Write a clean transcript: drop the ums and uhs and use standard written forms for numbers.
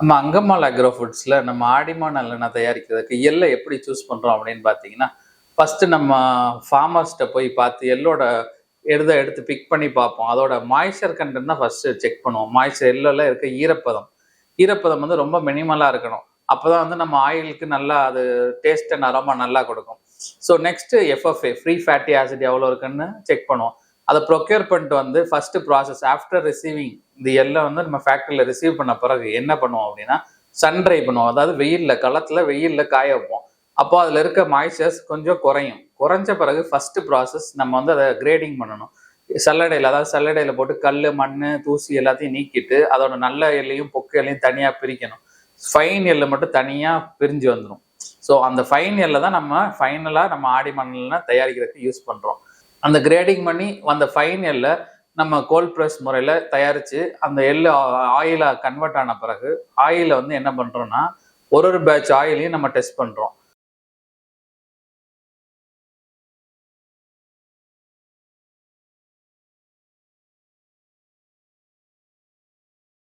நம்ம அங்கம்மாள் அக்ரோ ஃபுட்ஸ்ல நம்ம ஆடிமா நல்லெண்ணெய் தயாரிக்கிறதுக்கு எள்ளை எப்படி சூஸ் பண்றோம் அப்படின்னு பார்த்தீங்கன்னா, ஃபர்ஸ்ட் நம்ம ஃபார்மர்ஸ்ட்ட போய் பார்த்து எள்ளோட எடுத்து பிக் பண்ணி பார்ப்போம். அதோட மாய்ஸ்சர் கண்டென்ட் தான் ஃபர்ஸ்ட் செக் பண்ணுவோம். மாய்ஸ்சர் எள்ளுல இருக்க ஈரப்பதம். ஈரப்பதம் வந்து ரொம்ப மினிமலா இருக்கணும். அப்பதான் வந்து நம்ம ஆயிலுக்கு நல்லா அது டேஸ்ட் அண்ட் அரோமா நல்லா கொடுக்கும். So next FFA free fatty acid எவ்வளோ இருக்குன்னு செக் பண்ணுவோம். அதை ப்ரொக்யூர் பண்ணிட்டு வந்து ஃபர்ஸ்ட் ப்ராசஸ் ஆஃப்டர் ரிசீவிங் இந்த எல்லாம் வந்து நம்ம ஃபேக்டரியில் ரிசீவ் பண்ண பிறகு என்ன பண்ணுவோம் அப்படின்னா சன் ட்ரை பண்ணுவோம். அதாவது வெயிலில் காய வைப்போம். அப்போ அதில் இருக்க மாய்ஸ்சர்ஸ் கொஞ்சம் குறையும். குறைஞ்ச பிறகு ஃபர்ஸ்ட் ப்ராசஸ் நம்ம வந்து அதை கிரேடிங் பண்ணணும். சல்லடையில் போட்டு கல் மண் தூசி எல்லாத்தையும் நீக்கிட்டு அதோட நல்ல எல்லையும் பொக்கு எல்லையும் தனியாக பிரிக்கணும். ஃபைன் எல்லை மட்டும் தனியாக பிரிஞ்சு வந்துடும். ஸோ அந்த ஃபைன் எல்லை தான் நம்ம ஃபைனலாக நம்ம ஆடி மண்ணெல்லாம் தயாரிக்கிறதுக்கு யூஸ் பண்ணுறோம். அந்த கிரேடிங் பண்ணி அந்த ஃபைன் எல்லை நம்ம கோல்ட் ப்ரெஸ் முறையில் தயாரித்து அந்த எள்ளு ஆயிலாக கன்வெர்ட் ஆன பிறகு ஆயிலை வந்து என்ன பண்ணுறோன்னா ஒரு பேட்ச் ஆயிலையும் நம்ம டெஸ்ட் பண்ணுறோம்.